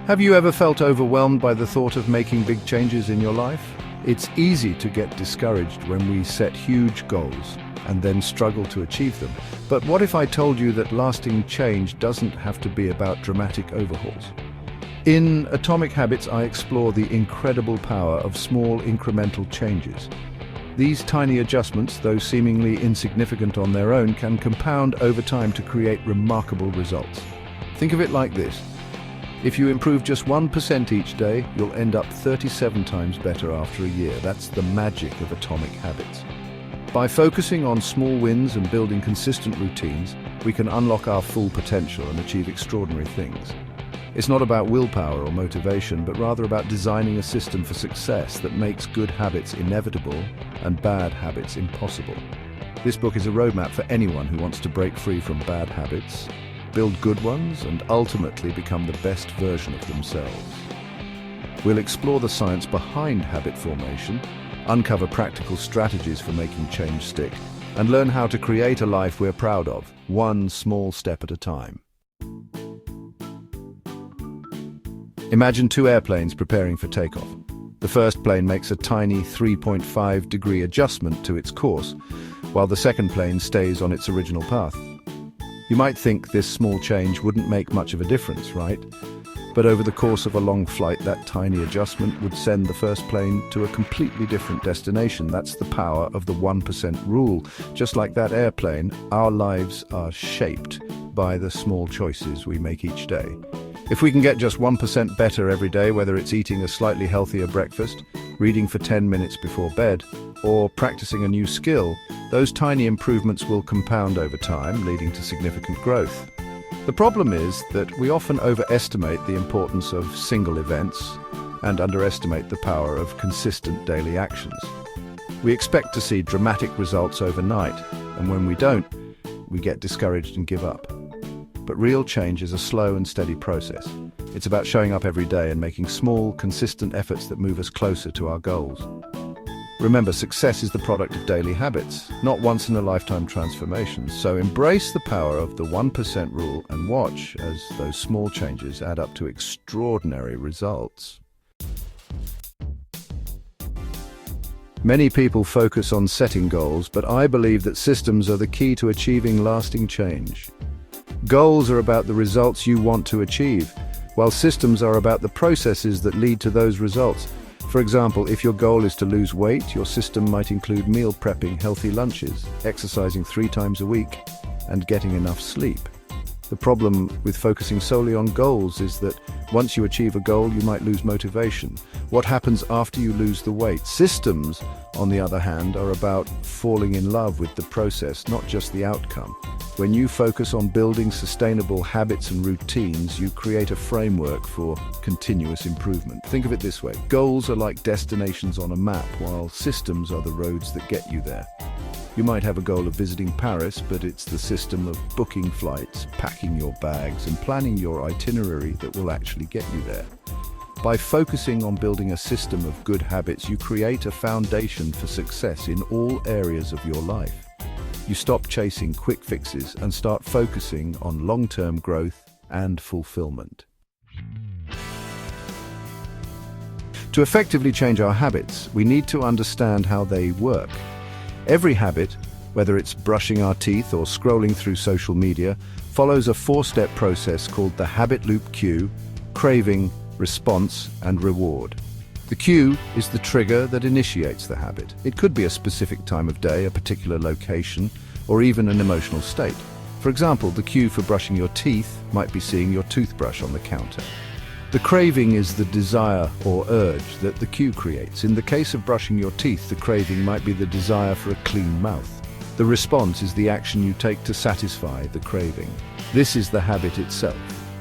Have you ever felt overwhelmed by the thought of making big changes in your life? It's easy to get discouraged when we set huge goals and then struggle to achieve them. But what if I told you that lasting change doesn't have to be about dramatic overhauls? In Atomic Habits, I explore the incredible power of small incremental changes. These tiny adjustments, though seemingly insignificant on their own, can compound over time to create remarkable results. Think of it like this. If you improve just 1% each day, you'll end up 37 times better after a year. That's the magic of Atomic Habits. By focusing on small wins and building consistent routines, we can unlock our full potential and achieve extraordinary things. It's not about willpower or motivation, but rather about designing a system for success that makes good habits inevitable and bad habits impossible. This book is a roadmap for anyone who wants to break free from bad habits, build good ones, and ultimately become the best version of themselves. We'll explore the science behind habit formation, uncover practical strategies for making change stick, and learn how to create a life we're proud of, one small step at a time. Imagine two airplanes preparing for takeoff. The first plane makes a tiny 3.5-degree adjustment to its course, while the second plane stays on its original path. You might think this small change wouldn't make much of a difference, right? But over the course of a long flight, that tiny adjustment would send the first plane to a completely different destination. That's the power of the 1% rule. Just like that airplane, our lives are shaped by the small choices we make each day. If we can get just 1% better every day, whether it's eating a slightly healthier breakfast, reading for 10 minutes before bed, or practicing a new skill, those tiny improvements will compound over time, leading to significant growth. The problem is that we often overestimate the importance of single events and underestimate the power of consistent daily actions. We expect to see dramatic results overnight, and when we don't, we get discouraged and give up. But real change is a slow and steady process. It's about showing up every day and making small, consistent efforts that move us closer to our goals. Remember, success is the product of daily habits, not once-in-a-lifetime transformations. So embrace the power of the 1% rule and watch as those small changes add up to extraordinary results. Many people focus on setting goals, but I believe that systems are the key to achieving lasting change. Goals are about the results you want to achieve, while systems are about the processes that lead to those results. For example, if your goal is to lose weight, your system might include meal prepping healthy lunches, exercising 3 times a week, and getting enough sleep. The problem with focusing solely on goals is that once you achieve a goal, you might lose motivation. What happens after you lose the weight? Systems, on the other hand, are about falling in love with the process, not just the outcome. When you focus on building sustainable habits and routines, you create a framework for continuous improvement. Think of it this way. Goals are like destinations on a map, while systems are the roads that get you there. You might have a goal of visiting Paris, but it's the system of booking flights, packing your bags, and planning your itinerary that will actually get you there. By focusing on building a system of good habits, you create a foundation for success in all areas of your life. You stop chasing quick fixes and start focusing on long-term growth and fulfillment. To effectively change our habits, we need to understand how they work. Every habit, whether it's brushing our teeth or scrolling through social media, follows a 4-step process called the habit loop: cue, craving, response, and reward. The cue is the trigger that initiates the habit. It could be a specific time of day, a particular location, or even an emotional state. For example, the cue for brushing your teeth might be seeing your toothbrush on the counter. The craving is the desire or urge that the cue creates. In the case of brushing your teeth, the craving might be the desire for a clean mouth. The response is the action you take to satisfy the craving. This is the habit itself,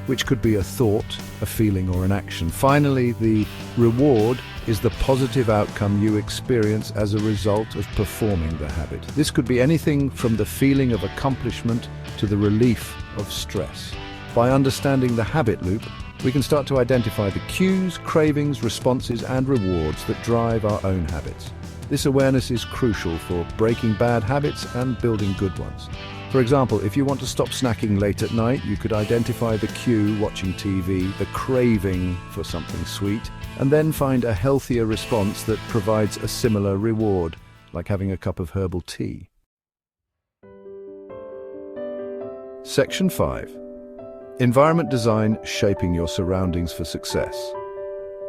which could be a thought, a feeling, or an action. Finally, the reward is the positive outcome you experience as a result of performing the habit. This could be anything from the feeling of accomplishment to the relief of stress. By understanding the habit loop, we can start to identify the cues, cravings, responses, and rewards that drive our own habits. This awareness is crucial for breaking bad habits and building good ones. For example, if you want to stop snacking late at night, you could identify the cue, watching TV, the craving for something sweet, and then find a healthier response that provides a similar reward, like having a cup of herbal tea. Section 5. Environment design, shaping your surroundings for success.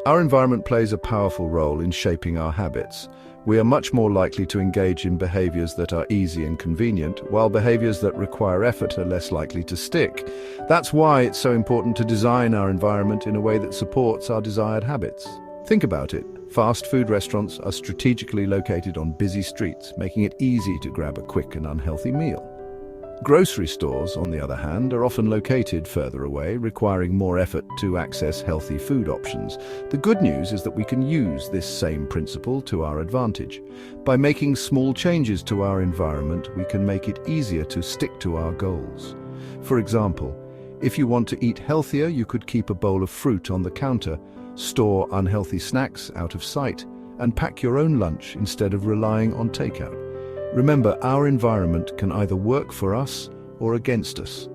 Our environment plays a powerful role in shaping our habits. We are much more likely to engage in behaviors that are easy and convenient, while behaviors that require effort are less likely to stick. That's why it's so important to design our environment in a way that supports our desired habits. Think about it. Fast food restaurants are strategically located on busy streets, making it easy to grab a quick and unhealthy meal. Grocery stores, on the other hand, are often located further away, requiring more effort to access healthy food options. The good news is that we can use this same principle to our advantage. By making small changes to our environment, we can make it easier to stick to our goals. For example, if you want to eat healthier, you could keep a bowl of fruit on the counter, store unhealthy snacks out of sight, and pack your own lunch instead of relying on takeout. Remember, our environment can either work for us or against us.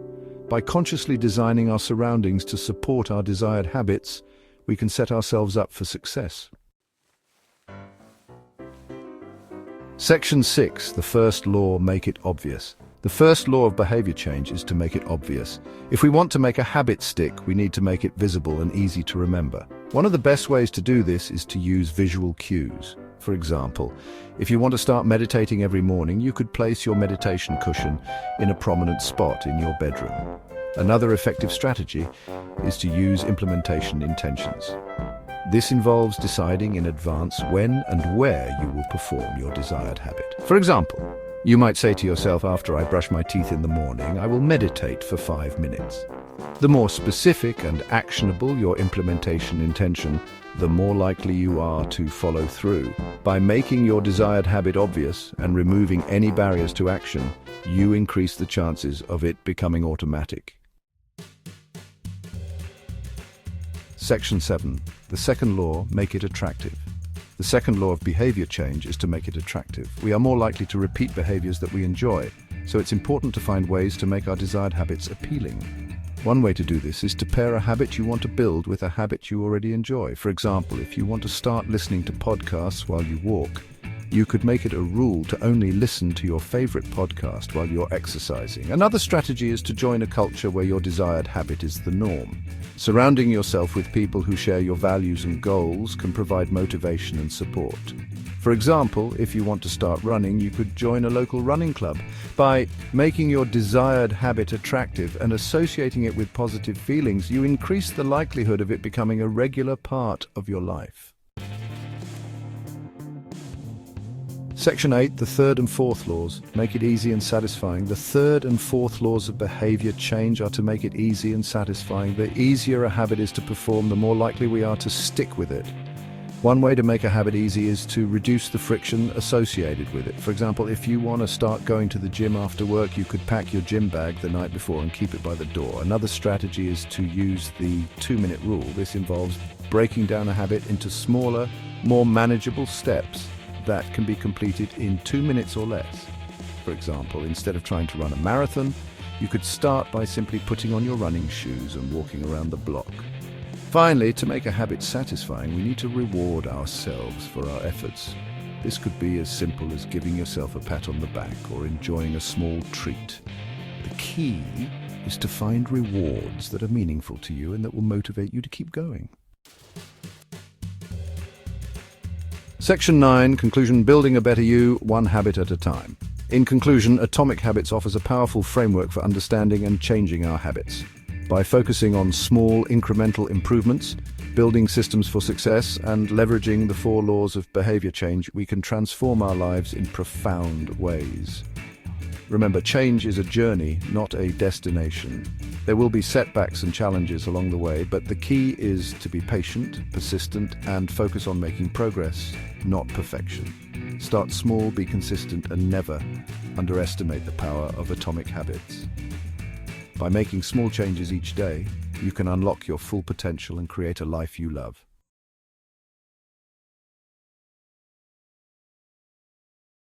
By consciously designing our surroundings to support our desired habits, we can set ourselves up for success. Section 6. The first law, make it obvious. The first law of behavior change is to make it obvious. If we want to make a habit stick, we need to make it visible and easy to remember. One of the best ways to do this is to use visual cues. For example, if you want to start meditating every morning, you could place your meditation cushion in a prominent spot in your bedroom. Another effective strategy is to use implementation intentions. This involves deciding in advance when and where you will perform your desired habit. For example, you might say to yourself, after I brush my teeth in the morning, I will meditate for 5 minutes. The more specific and actionable your implementation intention, the more likely you are to follow through. By making your desired habit obvious and removing any barriers to action, you increase the chances of it becoming automatic. Section 7. The second law, make it attractive. The second law of behavior change is to make it attractive. We are more likely to repeat behaviors that we enjoy, so it's important to find ways to make our desired habits appealing. One way to do this is to pair a habit you want to build with a habit you already enjoy. For example, if you want to start listening to podcasts while you walk, you could make it a rule to only listen to your favorite podcast while you're exercising. Another strategy is to join a culture where your desired habit is the norm. Surrounding yourself with people who share your values and goals can provide motivation and support. For example, if you want to start running, you could join a local running club. By making your desired habit attractive and associating it with positive feelings, you increase the likelihood of it becoming a regular part of your life. Section 8, the third and fourth laws, make it easy and satisfying. The third and fourth laws of behavior change are to make it easy and satisfying. The easier a habit is to perform, the more likely we are to stick with it. One way to make a habit easy is to reduce the friction associated with it. For example, if you want to start going to the gym after work, you could pack your gym bag the night before and keep it by the door. Another strategy is to use the 2-minute rule. This involves breaking down a habit into smaller, more manageable steps that can be completed in 2 minutes or less. For example, instead of trying to run a marathon, you could start by simply putting on your running shoes and walking around the block. Finally, to make a habit satisfying, we need to reward ourselves for our efforts. This could be as simple as giving yourself a pat on the back or enjoying a small treat. The key is to find rewards that are meaningful to you and that will motivate you to keep going. Section 9, conclusion, building a better you, one habit at a time. In conclusion, Atomic Habits offers a powerful framework for understanding and changing our habits. By focusing on small, incremental improvements, building systems for success, and leveraging the 4 laws of behavior change, we can transform our lives in profound ways. Remember, change is a journey, not a destination. There will be setbacks and challenges along the way, but the key is to be patient, persistent, and focus on making progress, not perfection. Start small, be consistent, and never underestimate the power of atomic habits. By making small changes each day, you can unlock your full potential and create a life you love.